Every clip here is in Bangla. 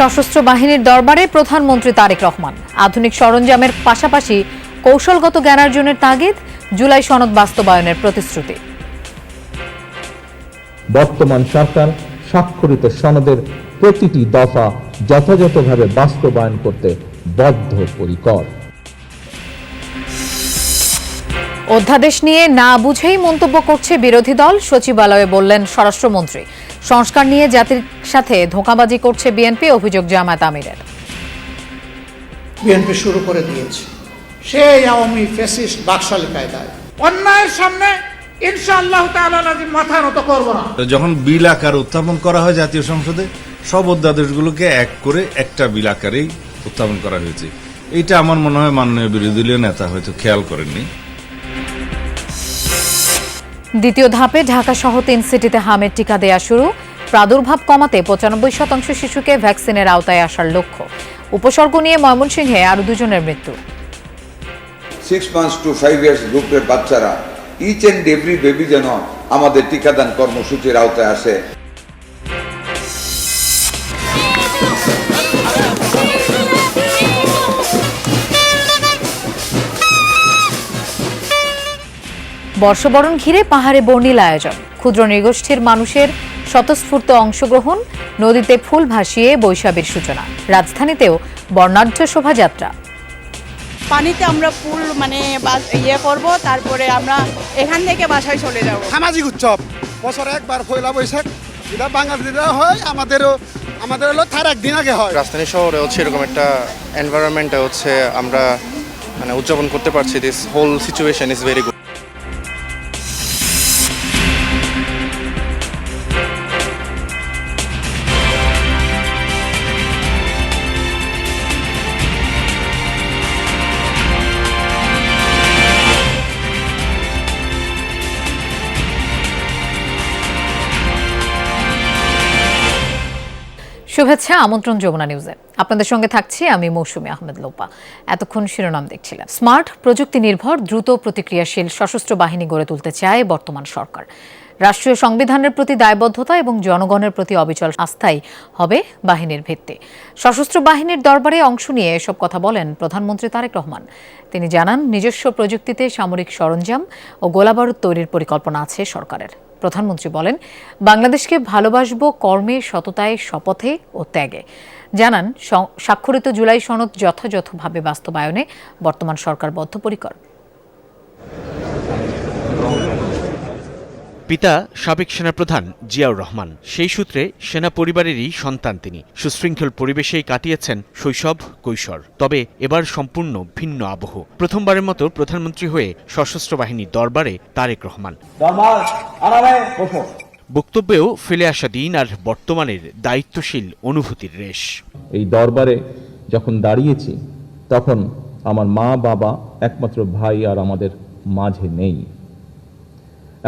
সশস্ত্র বাহিনীর দরবারে প্রধানমন্ত্রী তারেক রহমান। আধুনিক সরঞ্জামের পাশাপাশি কৌশলগত জ্ঞানার্জনের তাগিদ, জুলাই সনদ বাস্তবায়নের প্রতিশ্রুতি। বর্তমান সরকার স্বাক্ষরিত সনদের প্রতিটি দফা যথাযথভাবে বাস্তবায়ন করতে বদ্ধপরিকর। অধ্যাদেশ নিয়ে না বুঝেই মন্তব্য করছে বিরোধী দল, সচিবালয়ে বললেন স্বরাষ্ট্রমন্ত্রী। সংস্কার নিয়ে জাতির সাথে ধোঁকাবাজি করছে বিএনপি, অভিযোগ জামায়াত আমিরের। বিএনপি শুরু করে দিয়েছে সেই আওয়ামী ফ্যাসিস্ট বাকশালী কায়দায়। অন্যায়ের সামনে ইনশাআল্লাহ তাআলা মাথা নত করব না। যখন বিল আকার উত্থাপন করা হয় জাতীয় সংসদে, সব অধ্যাদেশগুলোকে এক করে একটা বিল আকারেই উত্থাপন করা হয়েছে। এইটা আমার মনে হয় মাননীয় বিরোধী দলীয় নেতা হয়তো খেয়াল করেননি। দ্বিতীয় ধাপে ঢাকা সহ 3 সিটিতে হামের টিকা দেয়া শুরু। প্রাদুর্ভাব কমাতে 95% শিশুকে ভ্যাকসিনের আওতায় আসার লক্ষ্য। উপসর্গ নিয়ে ময়মনসিংহে আরো 2 জনের মৃত্যু। 6 months to 5 years গ্রুপের বাচ্চারা ইচ এন্ড এভরি বেবি যেন আমাদের টিকাদান কর্মসূচির আওতায় আসে। বর্ষবরণ ঘিরে পাহাড়ে বর্ণিল আয়োজন। ক্ষুদ্র নৃগোষ্ঠীর মানুষের স্বতঃস্ফূর্ত অংশগ্রহণ, নদীতে ফুল ভাসিয়ে বৈশাখীর সূচনা। রাজধানীতেও বর্ণাঢ্য শোভাযাত্রা। পানিতে আমরা ফুল করব, তারপরে আমরা এখান থেকে বাসায় চলে যাব। সামাজিক উৎসব বছরে একবার পয়লা বৈশাখ, এটা বাঙালিরা হয়, আমাদের হলো তার একদিন আগে হয়। রাজধানী শহরে হচ্ছে এরকম একটা এনভায়রনমেন্টে হচ্ছে আমরা উদযাপন করতে পারছি। This whole situation is very good. শুভেচ্ছা, আমন্ত্রণ যমুনা নিউজে। আপনাদের সঙ্গে থাকছি আমি মৌসুমী আহমেদ লোপা। এতক্ষণ শিরোনাম দেখছিলাম। স্মার্ট, প্রযুক্তি নির্ভর, দ্রুত প্রতিক্রিয়াশীল সশস্ত্র বাহিনী গড়ে তুলতে চায় বর্তমান সরকার। রাষ্ট্রীয় সংবিধানের প্রতি দায়বদ্ধতা এবং জনগণের প্রতি অবিচল আস্থাই হবে বাহিনীর ভিত্তি। সশস্ত্র বাহিনীর দরবারে অংশ নিয়ে এসব কথা বলেন প্রধানমন্ত্রী তারেক রহমান। তিনি জানান, নিজস্ব প্রযুক্তিতে সামরিক সরঞ্জাম ও গোলাবারুদ তৈরির পরিকল্পনা আছে সরকারের। প্রধানমন্ত্রী বলেন, বাংলাদেশকে ভালোবাসব কর্মে, সততায়, শপথে ও ত্যাগে। জানান, স্বাক্ষরিত জুলাই সনদ যথাযথভাবে বাস্তবায়নে বর্তমান সরকার বদ্ধপরিকর। পিতা সাবেক সেনাপ্রধান জিয়াউর রহমান, সেই সূত্রে সেনা পরিবারেরই সন্তান তিনি। সুশৃঙ্খল পরিবেশেই কাটিয়েছেন শৈশব, কৈশোর। তবে এবার সম্পূর্ণ ভিন্ন আবহ। প্রথমবারের মতো প্রধানমন্ত্রী হয়ে সশস্ত্র বাহিনীর দরবারে তারেক রহমান। বক্তব্যেও ফেলে আসা দিন আর বর্তমানের দায়িত্বশীল অনুভূতির রেশ। এই দরবারে যখন দাঁড়িয়েছি, তখন আমার মা, বাবা, একমাত্র ভাই আর আমাদের মাঝে নেই।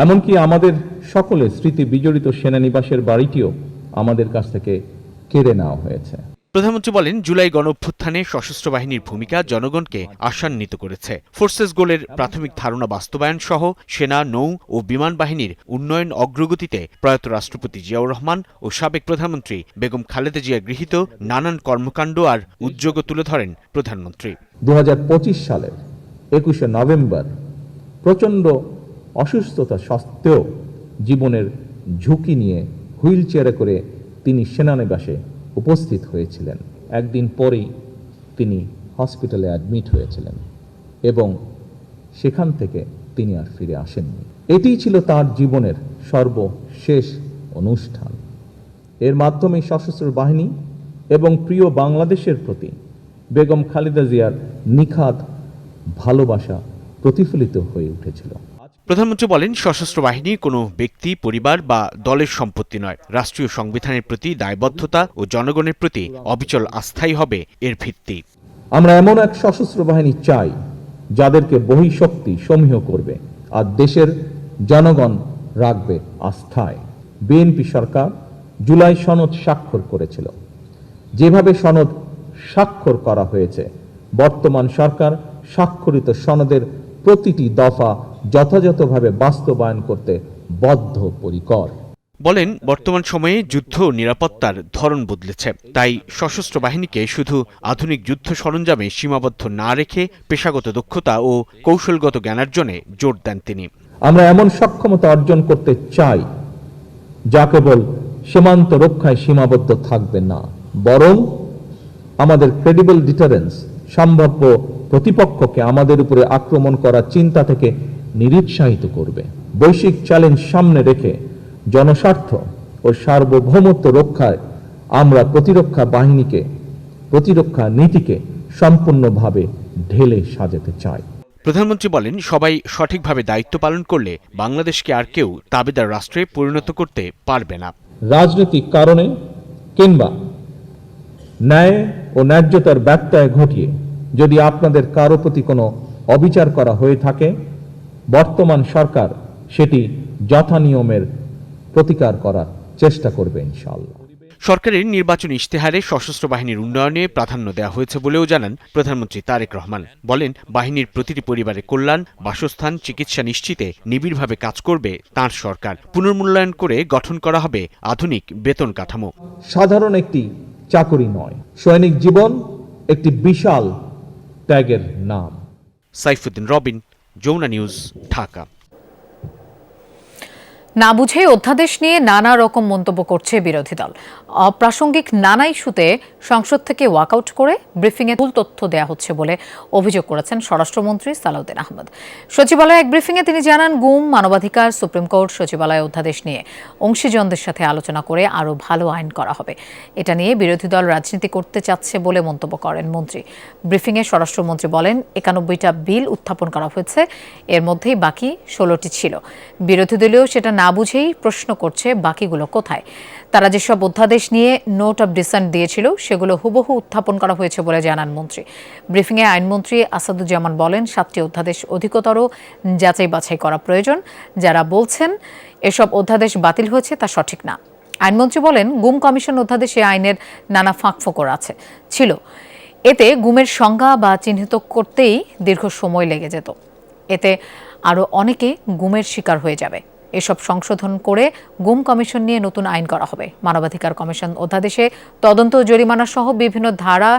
এমনকি আমাদের সকলের স্মৃতি বিজড়িত সেনানিবাসের বাড়িটিও আমাদের কাছ থেকে কেড়ে নেওয়া হয়েছে। প্রধানমন্ত্রী বলেন, জুলাই গণঅভ্যুত্থানে সশস্ত্র বাহিনীর ভূমিকা জনগণকে আশান্বিত করেছে। ফোর্সেস গোলের প্রাথমিক ধারণা বাস্তবায়ন সহ সেনা, নৌ ও বিমান বাহিনীর উন্নয়ন অগ্রগতিতে প্রয়াত রাষ্ট্রপতি জিয়াউর রহমান ও সাবেক প্রধানমন্ত্রী বেগম খালেদা জিয়া গৃহীত নানান কর্মকাণ্ড আর উদ্যোগও তুলে ধরেন প্রধানমন্ত্রী। 2025 সালের 21শে নভেম্বর প্রচণ্ড অসুস্থতা সত্ত্বেও জীবনের ঝুঁকি নিয়ে হুইল চেয়ারে করে তিনি সেনানিবাসে উপস্থিত হয়েছিলেন। একদিন পরেই তিনি হসপিটালে অ্যাডমিট হয়েছিলেন এবং সেখান থেকে তিনি আর ফিরে আসেননি। এটিই ছিল তার জীবনের সর্বশেষ অনুষ্ঠান। এর মাধ্যমে সশস্ত্র বাহিনী এবং প্রিয় বাংলাদেশের প্রতি বেগম খালেদা জিয়ার নিখাদ ভালোবাসা প্রতিফলিত হয়ে উঠেছিল। প্রধানমন্ত্রী বলেন, সশস্ত্র বাহিনী কোনো ব্যক্তি, পরিবার বা দলের সম্পত্তি নয়। রাষ্ট্রীয় সংবিধানের প্রতি দায়বদ্ধতা ও জনগণের প্রতি অবিচল আস্থাই হবে এর ভিত্তি। আমরা এমন এক সশস্ত্র বাহিনী চাই যাদেরকে বহিঃশক্তি সমীহ করবে আর দেশের জনগণ রাখবে আস্থায়। বিএনপি সরকার জুলাই সনদ স্বাক্ষর করেছিল। যেভাবে সনদ স্বাক্ষর করা হয়েছে, বর্তমান সরকার স্বাক্ষরিত সনদের প্রতিটি দফা যথাযথভাবে বাস্তবায়ন করতে বদ্ধপরিকর। বলেন, বর্তমান সময়ে যুদ্ধ ও নিরাপত্তার ধরন বদলেছে, তাই সশস্ত্র বাহিনীকে শুধু আধুনিক যুদ্ধ সরঞ্জামে সীমাবদ্ধ না রেখে পেশাগত দক্ষতা ও কৌশলগত জ্ঞানার্জনে জোর দেন তিনি। আমরা এমন সক্ষমতা অর্জন করতে চাই যা কেবল সীমান্ত রক্ষায় সীমাবদ্ধ থাকবে না, বরং আমাদের ক্রেডিবল ডিটারেন্স, সম্ভাব্য প্রতিপক্ষকে আমাদের উপরে আক্রমণ করার চিন্তা থেকে নিরুৎসাহিত করবে। বৈশ্বিক চ্যালেঞ্জ সামনে রেখে জনস্বার্থ ও সার্বভৌমত্ব রক্ষায় আমরা প্রতিরক্ষা নীতিকে সম্পূর্ণভাবে ঢেলে সাজাতে চাই। প্রধানমন্ত্রী বলেন, সবাই সঠিকভাবে দায়িত্ব পালন করলে বাংলাদেশকে আর কেউ তাবেদার রাষ্ট্রে পরিণত করতে পারবে না। রাজনৈতিক কারণে কিংবা ন্যায় ও ন্যায্যতার ব্যত্যয় ঘটিয়ে যদি আপনাদের কারো প্রতি কোনো অবিচার করা হয়ে থাকে, বর্তমান সরকার সেটি যথানিয়মের প্রতিকার করার চেষ্টা করবে ইনশাআল্লাহ। সরকারের নির্বাচনী ইশতেহারে সশস্ত্র বাহিনীর উন্নয়নে প্রাধান্য দেওয়া হয়েছে বলেও জানান প্রধানমন্ত্রী তারেক রহমান। বলেন, বাহিনীর প্রতিটি পরিবারের কল্যাণ, বাসস্থান, চিকিৎসা নিশ্চিতে নিবিড়ভাবে কাজ করবে তাঁর সরকার। পুনর্মূল্যায়ন করে গঠন করা হবে আধুনিক বেতন কাঠামো। সাধারণ একটি চাকরি নয়, সৈনিক জীবন একটি বিশাল ত্যাগের নাম। সাইফুদ্দিন রবিন, যমুনা নিউজ, ঢাকা। না বুঝে অধ্যাদেশ নিয়ে নানা রকম মন্তব্য করছে বিরোধী দল। অপ্রাসঙ্গিক নানা ইস্যুতে সংসদ থেকে ওয়াকআউট করে ব্রিফিংয়ে ভুল তথ্য দেওয়া হচ্ছে বলে অভিযোগ করেছেন স্বরাষ্ট্রমন্ত্রী সালাউদ্দিন আহমেদ। সচিবালয়ে এক ব্রিফিংয়ে তিনি জানান, গুম, মানবাধিকার, সুপ্রিম কোর্ট, সচিবালয় অধ্যাদেশ নিয়ে অংশীজনদের সাথে আলোচনা করে আরও ভালো আইন করা হবে। এটা নিয়ে বিরোধী দল রাজনীতি করতে চাচ্ছে বলে মন্তব্য করেন মন্ত্রী। ব্রিফিংয়ে স্বরাষ্ট্রমন্ত্রী বলেন, 91টা বিল উত্থাপন করা হয়েছে, এর মধ্যেই বাকি 16টি ছিল। বিরোধী দলীয় সেটা না বুঝেই প্রশ্ন করছে বাকিগুলো কোথায়। তারা যেসব অধ্যাদেশ নিয়ে নোট অব ডিসেন্ট দিয়েছিল সেগুলো হুবহু উত্থাপন করা হয়েছে বলে জানান মন্ত্রী। ব্রিফিংয়ে আইনমন্ত্রী আসাদুজ্জামান বলেন, 7টি অধ্যাদেশ অধিকতর যাচাই বাছাই করা প্রয়োজন। যারা বলছেন এসব অধ্যাদেশ বাতিল হয়েছে তা সঠিক না। আইনমন্ত্রী বলেন, গুম কমিশন অধ্যাদেশে আইনের নানা ফাঁকফোকর ছিল। এতে গুমের সংজ্ঞা বা চিহ্নিত করতেই দীর্ঘ সময় লেগে যেত। এতে আরও অনেকে গুমের শিকার হয়ে যাবে। এসব সংশোধন করে গুম কমিশন নিয়ে নতুন আইন করা হবে। মানবাধিকার কমিশন অধ্যাদেশে তদন্ত ও জরিমানা সহ বিভিন্ন ধারা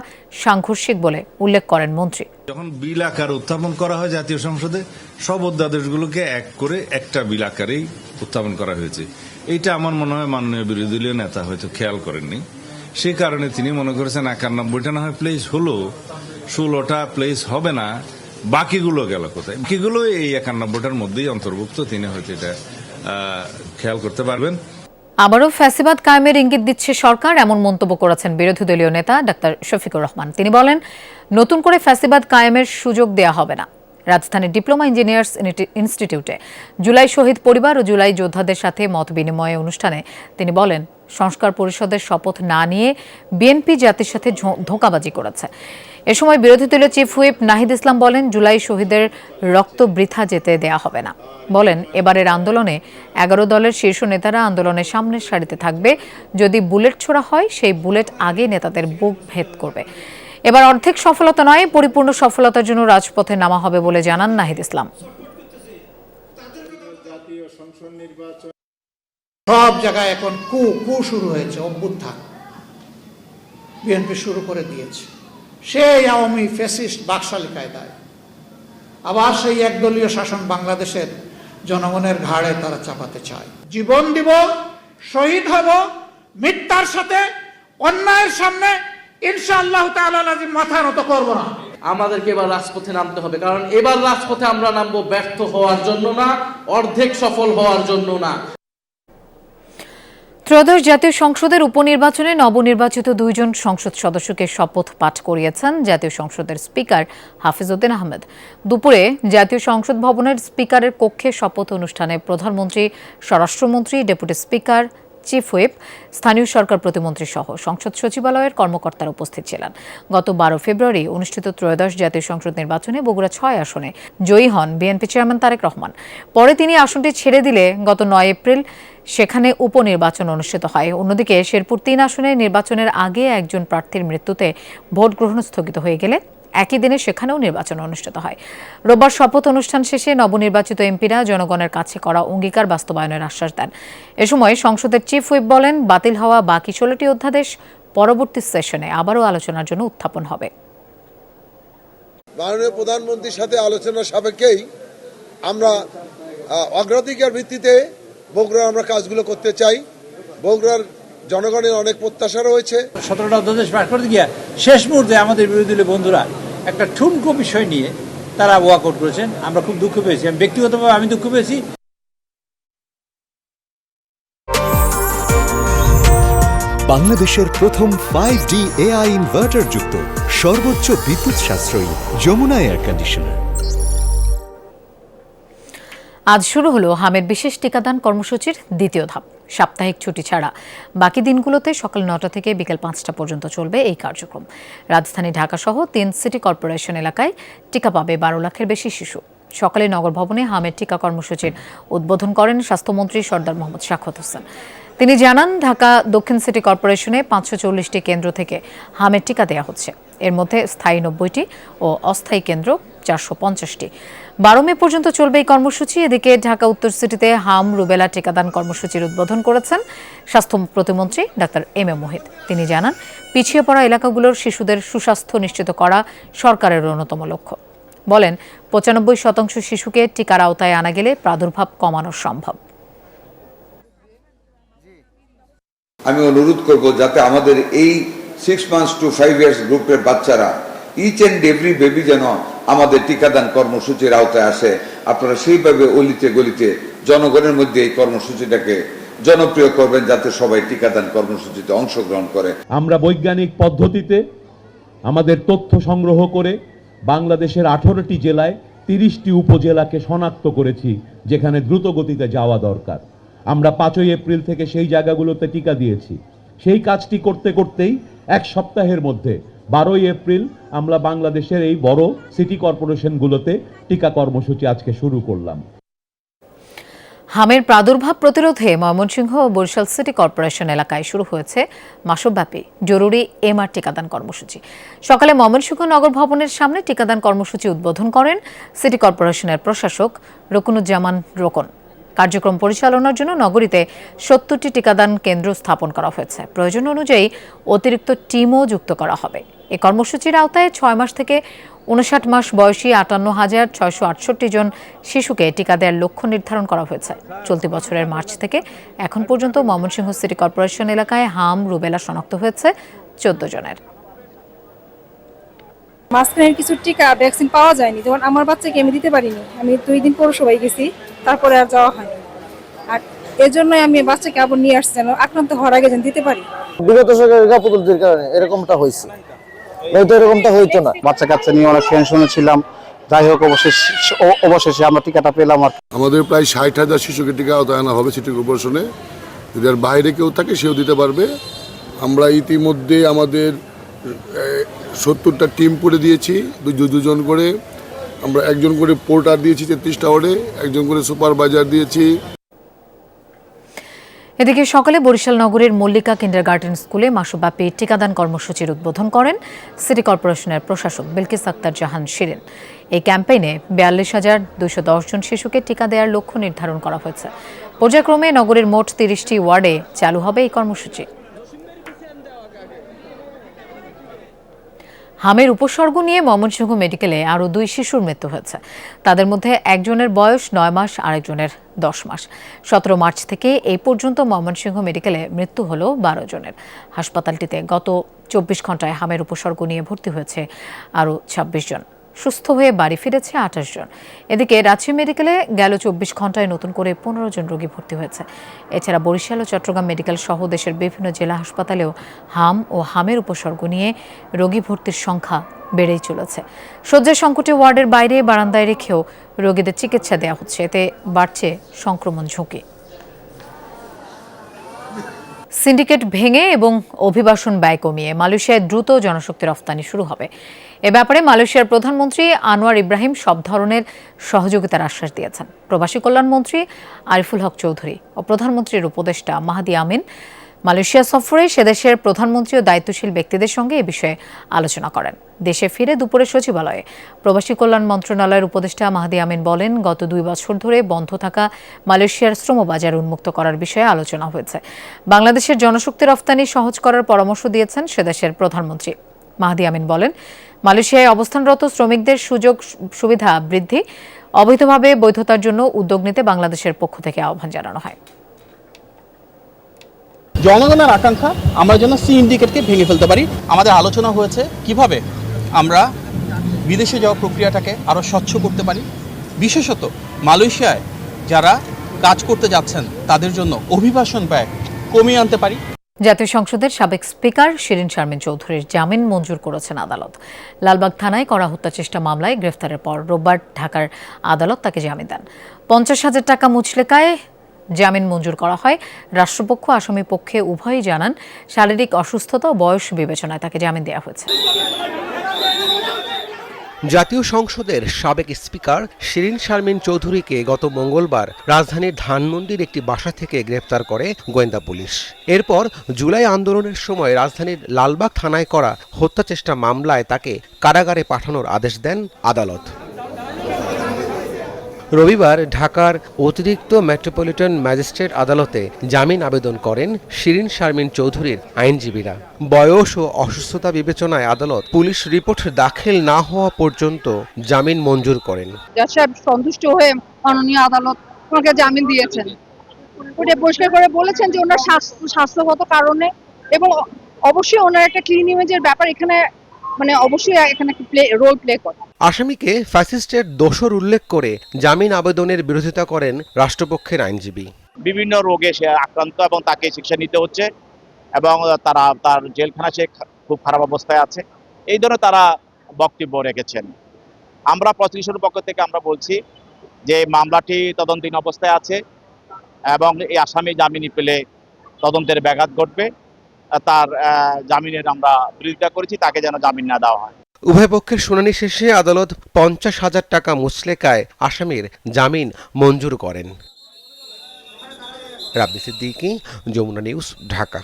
সাংঘর্ষিক বলে উল্লেখ করেন মন্ত্রী। যখন বিল আকার উত্থাপন করা হয় জাতীয় সংসদে, সব অধ্যাদেশগুলোকে এক করে একটা বিল আকারেই উত্থাপন করা হয়েছে। এইটা আমার মনে হয় মাননীয় বিরোধী দলীয় নেতা হয়তো খেয়াল করেননি। সেই কারণে তিনি মনে করেছেন 91টা না হয় প্লেস হলো, 16টা প্লেস হবে না, বাকিগুলো গেল কোথায়। বাকিগুলো এই 91টার মধ্যেই অন্তর্ভুক্ত। তিনি হয়তো এটা খেয়াল করতে পারবেন। আবারও ফ্যাসিবাদ কায়েমের ইঙ্গিত দিচ্ছে সরকার, এমন মন্তব্য করেছেন বিরোধী দলীয় নেতা ডাক্তার শফিকুর রহমান। তিনি বলেন, নতুন করে ফ্যাসিবাদ কায়েমের সুযোগ দেয়া হবে না। রাজধানীর ডিপ্লোমা ইঞ্জিনিয়ার্স ইনস্টিটিউটে জুলাই শহীদ পরিবার ও জুলাই যোদ্ধাদের সাথে মত বিনিময় অনুষ্ঠানে তিনি বলেন, সংস্কার পরিষদের শপথ না নিয়ে বিএনপি জাতির সাথে ধোঁকাবাজি করেছে। এ সময় বিরোধী দলীয় চিফ হুইপ নাহিদ ইসলাম বলেন, জুলাই শহীদের রক্ত বৃথা যেতে দেয়া হবে না। বলেন, এবারের আন্দোলনে 11 দলের শীর্ষ নেতারা আন্দোলনের সামনের সারিতে থাকবে। যদি বুলেট ছোড়া হয়, সেই বুলেট আগে নেতাদের বুক ভেদ করবে। এবার অর্ধেক সফলতা নয়, পরিপূর্ণ সফলতার জন্য রাজপথে নামা হবে বলে জানান নাহিদ ইসলাম। সব জায়গায় এখন কু শুরু হয়েছে, অভ্যুত্থান বিএনপি শুরু করে দিয়েছে। সেই আওয়ামী ফ্যাসিস্ট বাকশালী কায়দায় আবার সেই একদলীয় শাসন বাংলাদেশের জনগণের ঘাড়ে তারা চাপাতে চায়। জীবন দিব, শহীদ হব, মিথ্যার সাথে অন্যায়ের সামনে ইনশাআল্লাহ তাআলা মাথা নত করব না। আমাদেরকে এবার রাজপথে নামতে হবে, কারণ এবার রাজপথে আমরা নামবো ব্যর্থ হওয়ার জন্য না, অর্ধেক সফল হওয়ার জন্য না। ত্রয়োদশ জাতীয় সংসদের উপনির্বাচনে নবনির্বাচিত 2 জন সংসদ সদস্যকে শপথ পাঠ করিয়েছেন জাতীয় সংসদের স্পিকার হাফিজ উদ্দিন আহমেদ। দুপুরে জাতীয় সংসদ ভবনের স্পিকারের কক্ষে শপথ অনুষ্ঠানে প্রধানমন্ত্রী, স্বরাষ্ট্রমন্ত্রী, ডেপুটি স্পিকার, চিফ হুইপ, স্থানীয় সরকার প্রতিমন্ত্রী সহ সংসদ সচিবালয়ের কর্মকর্তারা উপস্থিত ছিলেন। গত 12 ফেব্রুয়ারি অনুষ্ঠিত ত্রয়োদশ জাতীয় সংসদ নির্বাচনে বগুড়া 6 আসনে জয়ী হন বিএনপি চেয়ারম্যান তারেক রহমান। পরে তিনি আসনটি ছেড়ে দিলে গত 9 এপ্রিল সেখানে উপনির্বাচন অনুষ্ঠিত হয়। অন্যদিকে শেরপুর 3 আসনে নির্বাচনের আগে একজন প্রার্থীর মৃত্যুতে ভোট গ্রহণ স্থগিত হয়ে গেলে একই দিনে সেখানেও নির্বাচন অনুষ্ঠিত হয়। রোববার শপথ অনুষ্ঠান শেষে নবনির্বাচিত এমপিরা জনগণের কাছে করা অঙ্গীকার বাস্তবায়নের আশ্বাস দেন। এ সময় সংসদের চিফ হুইপ বলেন, বাতিল হওয়া বাকি 16টি অধ্যাদেশ পরবর্তী সেশনে আবারও আলোচনার জন্য উত্থাপন হবে। মাননীয় প্রধানমন্ত্রীর সাথে আলোচনার সাপেক্ষেই আমরা অগ্রাধিকার ভিত্তিতে বগুড়ার আমরা কাজগুলো করতে চাই। বগুড়ার জনগণের অনেক প্রত্যাশা রয়েছে। 17টা অধ্যাদেশ পাশ করতে গিয়ে শেষ মুহূর্তে আমাদের বিরোধী দলীয় বন্ধুরা একটা ঠুনকো বিষয় নিয়ে তারা ওয়াকআউট করেছেন। আমরা খুব দুঃখ পেয়েছি, আমি ব্যক্তিগতভাবে আমি দুঃখ পেয়েছি। বাংলাদেশের প্রথম 5G AI ইনভার্টার যুক্ত সর্বোচ্চ বিদ্যুৎ সাশ্রয়ী যমুনা এয়ার কন্ডিশনার। আজ শুরু হলো হামের বিশেষ টিকাদান কর্মসূচির দ্বিতীয় ধাপ। সাপ্তাহিক ছুটি ছাড়া বাকি দিনগুলোতে সকাল 9টা থেকে বিকেল 5টা পর্যন্ত চলবে এই কার্যক্রম। রাজধানী ঢাকা সহ 3 সিটি কর্পোরেশন এলাকায় টিকা পাবে 12 লাখের বেশি শিশু। সকালে নগর ভবনে হামের টিকা কর্মসূচির উদ্বোধন করেন স্বাস্থ্যমন্ত্রী সরদার মোহাম্মদ সাখাওয়াত হোসেন। তিনি জানান, ঢাকা দক্ষিণ সিটি কর্পোরেশনে 540টি কেন্দ্র থেকে হামের টিকা দেওয়া হচ্ছে। এর মধ্যে স্থায়ী 90টি ও অস্থায়ী কেন্দ্র 450টি। 12 মে পর্যন্ত চলবে এই কর্মসূচি। এদিকে ঢাকা উত্তর সিটিতে হাম রুবেলা টিকাদান কর্মসূচির উদ্বোধন করেছেন স্বাস্থ্য প্রতিমন্ত্রী ডাক্তার এম এ মোহিত। তিনি জানান, পিছিয়ে পড়া এলাকাগুলোর শিশুদের সুস্বাস্থ্য নিশ্চিত করা সরকারের অন্যতম লক্ষ্য। বলেন, 95% শিশুকে টিকার আওতায় আনা গেলে প্রাদুর্ভাব কমানো সম্ভব। আমি অনুরোধ করব যাতে আমাদের এই 6 months to 5 years গ্রুপের বাচ্চারা ইচ এন্ড এভরি বেবি যেন আমাদের টিকাদান কর্মসূচির আওতায় আসে। আপনারা সেইভাবে অলিতে গলিতে জনগণের মধ্যে এই কর্মসূচিটাকে জনপ্রিয় করবেন, যাতে সবাই টিকাদান কর্মসূচিতে অংশগ্রহণ করে। আমরা বৈজ্ঞানিক পদ্ধতিতে আমাদের তথ্য সংগ্রহ করে বাংলাদেশের 18টি জেলায় 30টি উপজেলাকে শনাক্ত করেছি যেখানে দ্রুত গতিতে যাওয়া দরকার। আমরা 5ই এপ্রিল থেকে সেই জায়গাগুলোতে টিকা দিয়েছি। সেই কাজটি করতে করতেই এক সপ্তাহের মধ্যে 12ই এপ্রিল আমরা বাংলাদেশের এই বড় সিটি কর্পোরেশনগুলোতে টিকা কর্মসূচি আজকে শুরু করলাম। হামের প্রাদুর্ভাব প্রতিরোধে ময়মনসিংহ ও বরিশাল সিটি কর্পোরেশন এলাকায় শুরু হয়েছে মাসব্যাপী জরুরি এমআর টিকাদান কর্মসূচি। সকালে ময়মনসিংহ নগর ভবনের সামনে টিকাদান কর্মসূচি উদ্বোধন করেন সিটি কর্পোরেশনের প্রশাসক রকুনুজ্জামান রোকন। কার্যক্রম পরিচালনার জন্য নগরীতে 70টি টিকাদান কেন্দ্র স্থাপন করা হয়েছে। প্রয়োজন অনুযায়ী অতিরিক্ত টিমও যুক্ত করা হবে। এই কর্মসূচির আওতায় 6 মাস থেকে 59 মাস বয়সী 58,668 জন শিশুকে টিকা দেওয়ার লক্ষ্য নির্ধারণ করা হয়েছে। চলতি বছরের মার্চ থেকে এখন পর্যন্ত ময়মনসিংহ সিটি কর্পোরেশন এলাকায় হাম রুবেলা শনাক্ত হয়েছে 14 জনের। মাঝখানের কিছু টিকা ভ্যাকসিন পাওয়া যায়নি, যেমন আমার বাচ্চাকে আমি দিতে পারিনি। আমি 2 দিন পৌরসভায় গেছি, তারপরে আর যাওয়া হয়নি। আর এজন্যই আমি বাচ্চাকে আবার নিয়ে আসছি, যেন আক্রান্ত হওয়ার আগে যেন দিতে পারি। বিগত সরকারের গাফিলতির কারণে এরকমটা হয়েছে, নয়তো এরকমটা হইতো না। বাচ্চা কাচ্চা নিয়ে অনেক টেনশনে ছিলাম। যাই হোক, অবশেষে আমরা টিকাটা পেলাম। আমাদের প্রায় 60,000 শিশুকে টিকা আওতায় আনা হবে সিটি কর্পোরেশনে। যদি আর বাইরে কেউ থাকে সেও দিতে পারবে। আমরা ইতিমধ্যে আমাদের 70টা টিম করে দিয়েছি, 2 করে। আমরা 1 করে পোর্টার দিয়েছি 33টা ওয়ার্ডে, 1 করে সুপারভাইজার দিয়েছি। এদিকে সকালে বরিশাল নগরের মল্লিকা কিন্ডারগার্টেন স্কুলে মাসব্যাপী টিকাদান কর্মসূচির উদ্বোধন করেন সিটি কর্পোরেশনের প্রশাসক বিলকিস আক্তার জাহান শিরিন। এই ক্যাম্পেইনে 42,210 জন শিশুকে টিকা দেওয়ার লক্ষ্য নির্ধারণ করা হয়েছে। পর্যায়ক্রমে নগরের মোট 30টি ওয়ার্ডে চালু হবে এই কর্মসূচি। হামের উপসর্গ নিয়ে ময়মনসিংহ মেডিকেলে আরও 2 শিশুর মৃত্যু হয়েছে। তাদের মধ্যে একজনের বয়স 9 মাস, আরেকজনের 10 মাস। 17 মার্চ থেকে এই পর্যন্ত ময়মনসিংহ মেডিকেলে মৃত্যু হলো 12 জনের। হাসপাতালটিতে গত 24 ঘন্টায় হামের উপসর্গ নিয়ে ভর্তি হয়েছে আরও 26 জন। সুস্থ হয়ে বাড়ি ফিরেছে 28 জন। এদিকে রাজশাহী মেডিকেলে গেল 24 ঘন্টায় নতুন করে 15 জন রোগী ভর্তি হয়েছে। এছাড়া বরিশাল ও চট্টগ্রাম মেডিকেল সহ দেশের বিভিন্ন জেলা হাসপাতালেও হাম ও হামের উপসর্গ নিয়ে রোগী ভর্তির সংখ্যা বেড়েই চলেছে। শয্যা সংকটে ওয়ার্ডের বাইরে বারান্দায় রেখেও রোগীদের চিকিৎসা দেওয়া হচ্ছে। এতে বাড়ছে সংক্রমণ ঝুঁকি। সিন্ডিকেট ভেঙে এবং অভিবাসন ব্যয় কমিয়ে মালয়েশিয়ায় দ্রুত জনশক্তি রফতানি শুরু হবে। এ ব্যাপারে মালয়েশিয়ার প্রধানমন্ত্রী আনোয়ার ইব্রাহিম সব ধরনের সহযোগিতার আশ্বাস দিয়েছেন। প্রবাসী কল্যাণ মন্ত্রী আরিফুল হক চৌধুরী ও প্রধানমন্ত্রীর উপদেষ্টা মাহাদি আমিন মালয়েশিয়া সফরে সেদেশের প্রধানমন্ত্রী ও দায়িত্বশীল ব্যক্তিদের সঙ্গে এ বিষয়ে আলোচনা করেন। দেশে ফিরে দুপুরে সচিবালয়ে প্রবাসী কল্যাণ মন্ত্রণালয়ের উপদেষ্টা মাহদি আমিন বলেন, গত 2 বছর ধরে বন্ধ থাকা মালয়েশিয়ার শ্রমবাজার উন্মুক্ত করার বিষয়ে আলোচনা হয়েছে। বাংলাদেশের জনশক্তি রফতানি সহজ করার পরামর্শ দিয়েছেন সেদেশের প্রধানমন্ত্রী। মাহদি আমিন বলেন, মালয়েশিয়ায় অবস্থানরত শ্রমিকদের সুযোগ সুবিধা বৃদ্ধি, অবৈধভাবে বৈধতার জন্য উদ্যোগ নিতে বাংলাদেশের পক্ষ থেকে আহ্বান জানানো হয়। জনগণের আকাঙ্ক্ষা আমরা যেন সিন্ডিকেটকে ভেঙে ফেলতে পারি। আমাদের আলোচনা হয়েছে কিভাবে আমরা বিদেশে যাওয়া প্রক্রিয়াটাকে আরও স্বচ্ছ করতে পারি, বিশেষত মালয়েশিয়ায় যারা কাজ করতে যাচ্ছেন তাদের জন্য অভিবাসন ব্যয় কমিয়ে আনতে পারি। জাতীয় সংসদের সাবেক স্পিকার শিরিন শারমিন চৌধুরীর জামিন মঞ্জুর করেছেন আদালত। লালবাগ থানায় করা হত্যাচেষ্টা মামলায় গ্রেফতারের পর রোববার ঢাকার আদালত তাকে জামিন দেন। 50,000 টাকা মুচলেকায় জামিন মঞ্জুর করা হয়। রাষ্ট্রপক্ষ আসামি পক্ষে উভয়ই জানান, শারীরিক অসুস্থতা ও বয়স বিবেচনায় তাকে জামিন দেওয়া হয়েছে। জাতীয় সংসদের সাবেক স্পিকার শিরিন শারমিন চৌধুরীকে গত মঙ্গলবার রাজধানীর ধানমন্ডির একটি বাসা থেকে গ্রেপ্তার করে গোয়েন্দা পুলিশ। এরপর জুলাই আন্দোলনের সময় রাজধানীর লালবাগ থানায় করা হত্যাচেষ্টা মামলায় তাকে কারাগারে পাঠানোর আদেশ দেন আদালত। রবিবার ঢাকার অতিরিক্ত মেট্রোপলিটন ম্যাজিস্ট্রেট আদালতে জামিন আবেদন করেন শিরিন শারমিন চৌধুরীর আইনজীবীরা। বয়স ও অসুস্থতা বিবেচনায় আদালত পুলিশ রিপোর্ট দাখিল না হওয়া পর্যন্ত জামিন মঞ্জুর করেন। জজ সাহেব সন্তুষ্ট হয়ে মাননীয় আদালত ওনাকে জামিন দিয়েছেন। ওটা পরিষ্কার করে বলেছেন যে ওনার স্বাস্থ্যগত কারণে এবং অবশ্যই ওনার একটা ক্লিন ইমেজের ব্যাপার এখানে অবশ্যই এখানে রোল প্লে করে। আসামিকে ফ্যাসিস্টের দোষর উল্লেখ করে জামিন আবেদনের বিরোধিতা করেন রাষ্ট্রপক্ষের আইনজীবী। বিভিন্ন রোগে সে আক্রান্ত এবং তাকে চিকিৎসা নিতে হচ্ছে এবং তার জেলখানা সে খুব খারাপ অবস্থায় আছে, এই ধরনের তারা বক্তব্য রেখেছেন। আমরা প্রসিকিউশনের পক্ষ থেকে আমরা বলছি যে মামলাটি তদন্তাধীন অবস্থায় আছে এবং এই আসামি জামিন পেলে তদন্তের ব্যাঘাত ঘটবে। তার জামিনের আমরা বিরোধিতা করেছি, তাকে যেন জামিন না দেওয়া হয়। উভয় পক্ষের শুনানি শেষে আদালত 50,000 টাকা মুচলেকায় আসামির জামিন মঞ্জুর করেন। রাব্বি সিদ্দিকী, যমুনা নিউজ, ঢাকা।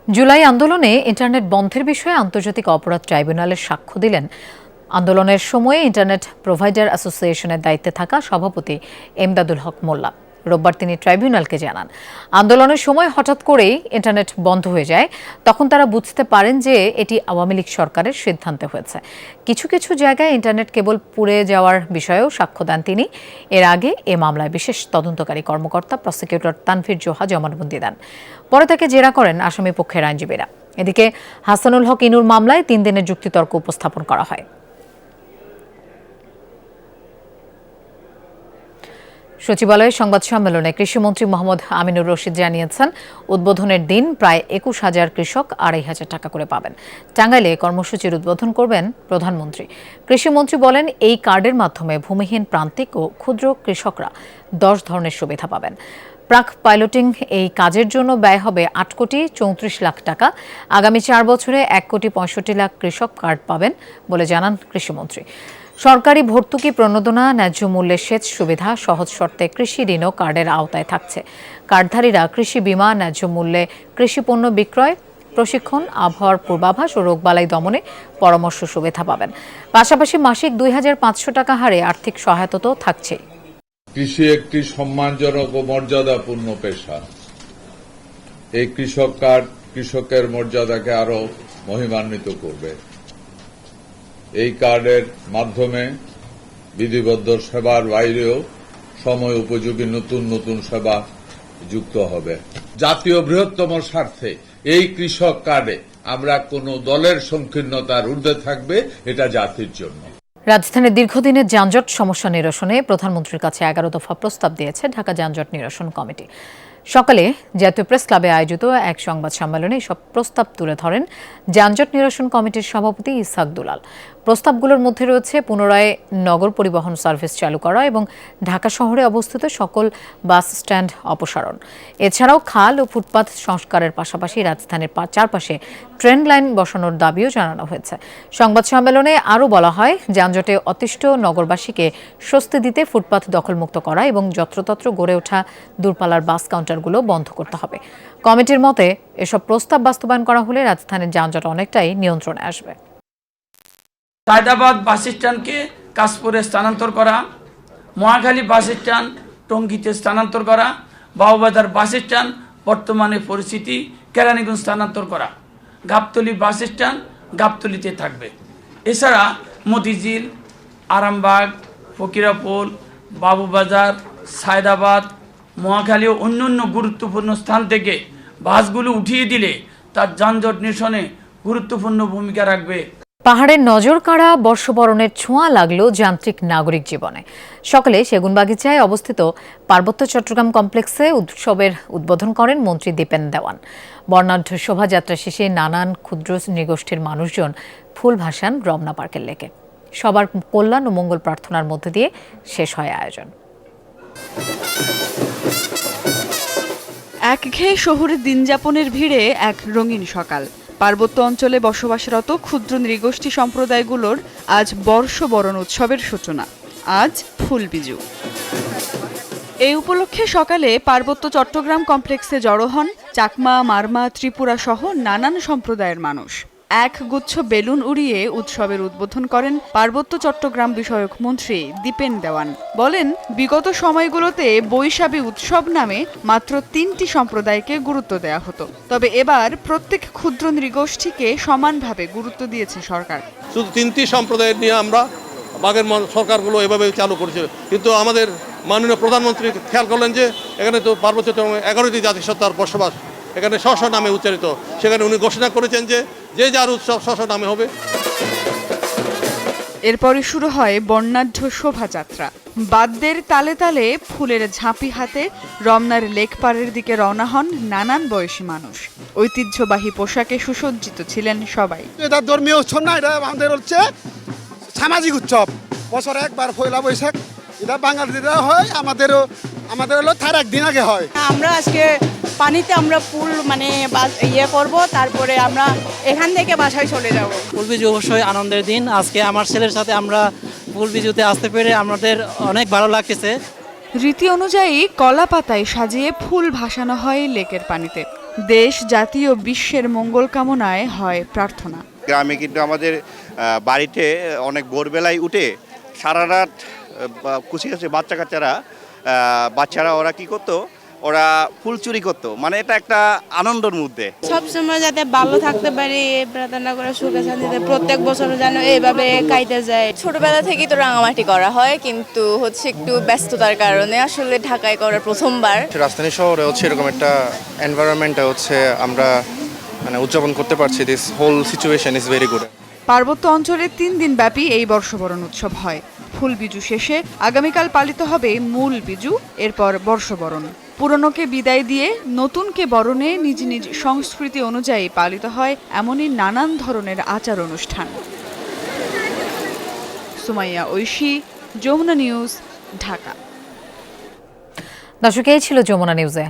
জুলাই আন্দোলনে ইন্টারনেট বন্ধের বিষয়ে আন্তর্জাতিক অপরাধ ট্রাইব্যুনালে সাক্ষ্য দিলেন আন্দোলনের সময়ে ইন্টারনেট প্রোভাইডার অ্যাসোসিয়েশনের দায়িত্বে থাকা সভাপতি এমদাদুল হক মোল্লা। রোববার তিনি ট্রাইব্যুনালকে জানান, আন্দোলনের সময় হঠাৎ করেই ইন্টারনেট বন্ধ হয়ে যায়। তখন তারা বুঝতে পারেন যে এটি আওয়ামী লীগ সরকারের সিদ্ধান্তে হয়েছে। কিছু কিছু জায়গায় ইন্টারনেট কেবল পুড়ে যাওয়ার বিষয়েও সাক্ষ্য দেন তিনি। এর আগে এ মামলায় বিশেষ তদন্তকারী কর্মকর্তা প্রসিকিউটর তানভীর জোহা জবানবন্দি দেন। পরে তাকে জেরা করেন আসামি পক্ষের আইনজীবীরা। এদিকে হাসানুল হক ইনুর মামলায় 3 দিনের যুক্তিতর্ক উপস্থাপন করা হয়। সচিবালয়ে সংবাদ সম্মেলনে কৃষিমন্ত্রী মোহাম্মদ আমিনুর রশিদ জানিয়েছেন, উদ্বোধনের দিন প্রায় 21,000 কৃষক 2,500 টাকা করে পাবেন। টাঙ্গাইলে কর্মসূচির উদ্বোধন করবেন প্রধানমন্ত্রী। কৃষিমন্ত্রী বলেন, এই কার্ডের মাধ্যমে ভূমিহীন প্রান্তিক ও ক্ষুদ্র কৃষকরা 10 ধরনের সুবিধা পাবেন। প্রাক পাইলটিং এই কাজের জন্য ব্যয় হবে 8 কোটি 34 লাখ টাকা। আগামী 4 বছরে 1 কোটি 65 লাখ কৃষক কার্ড পাবেন বলে জানান কৃষিমন্ত্রী। সরকারি ভর্তুকি প্রণোদনা, ন্যায্য মূল্যে সেচ সুবিধা, সহজ শর্তে কৃষি ঋণও কার্ডের আওতায় থাকছে। কার্ডধারীরা কৃষি বীমা, ন্যায্য মূল্যে কৃষি পণ্য বিক্রয়, প্রশিক্ষণ, আবহাওয়ার পূর্বাভাস ও রোগবালাই দমনে পরামর্শ সুবিধা পাবেন। পাশাপাশি মাসিক 2,500 টাকা হারে আর্থিক সহায়তা তো থাকছেই। কৃষি একটি সম্মানজনক ও মর্যাদাপূর্ণ পেশা। এই কৃষক কার্ড কৃষকের মর্যাদাকে আরো মহিমান্বিত করবে। এই কার্ডের মাধ্যমে বিধিবদ্ধ সেবার বাইরেও সময় উপযোগী নতুন নতুন সেবা যুক্ত হবে। জাতীয় বৃহত্তম স্বার্থে এই কৃষক কার্ডে আমরা কোনো দলের সংকীর্ণতার ঊর্ধ্বে থাকবে, এটা জাতির জন্য। রাজধানীর দীর্ঘদিনের যানজট সমস্যা নিরসনে প্রধানমন্ত্রীর কাছে 11 দফা প্রস্তাব দিয়েছে ঢাকা যানজট নিরসন কমিটি। সকালে জাতীয় প্রেস ক্লাবে আয়োজিত এক সংবাদ সম্মেলনে এসব প্রস্তাব তুলে ধরেন যানজট নিরসন কমিটির সভাপতি ইসহাক দুলাল। প্রস্তাবগুলোর মধ্যে রয়েছে পুনরায় নগর পরিবহন সার্ভিস চালু করা এবং ঢাকা শহরে অবস্থিত সকল বাস স্ট্যান্ড অপসারণ। এছাড়াও খাল ও ফুটপাত সংস্কারের পাশাপাশি রাজধানীর চারপাশে ট্রেন লাইন বসানোর দাবিও জানানো হয়েছে। সংবাদ সম্মেলনে আরও বলা হয়, যানজটে অতিষ্ঠ নগরবাসীকে স্বস্তি দিতে ফুটপাত দখলমুক্ত করা এবং যত্রতত্র গড়ে ওঠা দূরপাল্লার বাস কাউন্টারগুলো বন্ধ করতে হবে। কমিটির মতে এসব প্রস্তাব বাস্তবায়ন করা হলে রাজধানীর যানজট অনেকটাই নিয়ন্ত্রণে আসবে। সায়দাবাদ বাস স্ট্যান্ডকে কাশপুরে স্থানান্তর করা, মহাখালী বাস স্ট্যান্ড টঙ্গীতে স্থানান্তর করা, বাবুবাজার বাস স্ট্যান্ড বর্তমানে পরিস্থিতি কেরানীগঞ্জ স্থানান্তর করা, গাবতলী বাস স্ট্যান্ড গাবতলীতে থাকবে। এছাড়া মতিঝিল, আরামবাগ, ফকিরাপুল, বাবুবাজার, সায়দাবাদ, মহাখালী ও অন্যান্য গুরুত্বপূর্ণ স্থান থেকে বাসগুলো উঠিয়ে দিলে তার যানজট নিরসনে গুরুত্বপূর্ণ ভূমিকা রাখবে। পাহাড়ের নজর কাড়া বর্ষবরণের ছোঁয়া লাগলো যান্ত্রিক নাগরিক জীবনে। সকালে সেগুনবাগিচায় অবস্থিত পার্বত্য চট্টগ্রাম কমপ্লেক্সে উৎসবের উদ্বোধন করেন মন্ত্রী দীপেন দেওয়ান। বর্ণাঢ্য শোভাযাত্রা শেষে নানান ক্ষুদ্র নৃগোষ্ঠীর মানুষজন ফুল ভাসান রমনা পার্কের লেকে। সবার কল্যাণ ও মঙ্গল প্রার্থনার মধ্য দিয়ে শেষ হয় আয়োজন। একঘেয়ে শহুরে দিনযাপনের ভিড়ে এক রঙিন সকাল। পার্বত্য অঞ্চলে বসবাসরত ক্ষুদ্র নৃগোষ্ঠী সম্প্রদায়গুলোর আজ বর্ষবরণ উৎসবের সূচনা। আজ ফুলবিজু। এই উপলক্ষে সকালে পার্বত্য চট্টগ্রাম কমপ্লেক্সে জড়ো হন চাকমা, মারমা, ত্রিপুরা সহ নানান সম্প্রদায়ের মানুষ। এক গুচ্ছ বেলুন উড়িয়ে উৎসবের উদ্বোধন করেন পার্বত্য চট্টগ্রাম বিষয়ক মন্ত্রী দীপেন দেওয়ান। বলেন, বিগত সময়গুলোতে বৈশাখী উৎসব নামে মাত্র 3টি সম্প্রদায়কে গুরুত্ব দেওয়া হতো, তবে এবার প্রত্যেক ক্ষুদ্র নৃগোষ্ঠীকে সমানভাবে গুরুত্ব দিয়েছে সরকার। শুধু 3টি সম্প্রদায় নিয়ে আমরা আগের সরকারগুলো এভাবে চালু করেছে, কিন্তু আমাদের মাননীয় প্রধানমন্ত্রী খেয়াল করলেন যে এখানে তো পার্বত্য 11টি জাতিসত্তার বসবাস, এখানে স্ব নামে উচ্চারিত। সেখানে উনি ঘোষণা করেছেন যে যার উৎসব স্ব নামে হবে। এরপরে শুরু হয় বর্ণাঢ্য শোভাযাত্রা। বাদ্যের তালে তালে ফুলের ঝাঁপি হাতে রমনার লেক পাড়ের দিকে রওনা হন নানান বয়সী মানুষ। ঐতিহ্যবাহী পোশাকে সুসজ্জিত ছিলেন সবাই। এটা ধর্মীয় উৎসব না, এটা আমাদের হচ্ছে সামাজিক উৎসব। বছরে একবার পয়লা বৈশাখ, এটা বাঙালিরা হয়, আমাদের হলো তার একদিন আগে হয়। আমরা আজকে পানিতে আমরা পুল মানে করব, তারপরে আমরা এখান থেকে বাসায় চলে যাব। ফুলবিজু অবশ্যই আনন্দের দিন। আজকে আমার ছেলের সাথে আমরা ফুলবিজুতে আসতে পেরে আমাদের অনেক ভালো লাগতেছে। রীতি অনুযায়ী কলা পাতায় সাজিয়ে ফুল ভাসানো হয় লেকের পানিতে। দেশ, জাতি ও বিশ্বের মঙ্গল কামনায় হয় প্রার্থনা। গ্রামে কিন্তু আমাদের বাড়িতে অনেক ভোরবেলায় উঠে সারা রাত কুচি কুচি বাচ্চারা ওরা কি করতো, ওরা ফুল চুরি করতো। মানে এটা একটা আনন্দের মধ্যে সবসময় যাতে ভালো থাকতে পারি প্রার্থনা করে, সুখে শান্তিতে প্রত্যেক বছর যেন এইভাবে কাইতে যায়। ছোটবেলা থেকেই তো রাঙামাটি করা হয়, কিন্তু একটু ব্যস্ততার কারণে আসলে ঢাকায় করার প্রথমবার। রাজধানী শহরে এরকম একটা এনভায়রনমেন্টে আমরা উদযাপন করতে পারছি। This whole situation is very good. পার্বত্য অঞ্চলে 3 দিন ব্যাপী এই বর্ষবরণ উৎসব হয়। ফুলবিজু শেষে আগামীকাল পালিত হবে মূল বিজু, এরপর বর্ষবরণ। পুরনোকে বিদায় দিয়ে নতুনকে বরণে নিজ নিজ সংস্কৃতি অনুযায়ী পালিত হয় এমনই নানান ধরনের আচার অনুষ্ঠান। সুমাইয়া ঐশী, যমুনা নিউজ, ঢাকা। দর্শক, এই ছিল যমুনা নিউজে।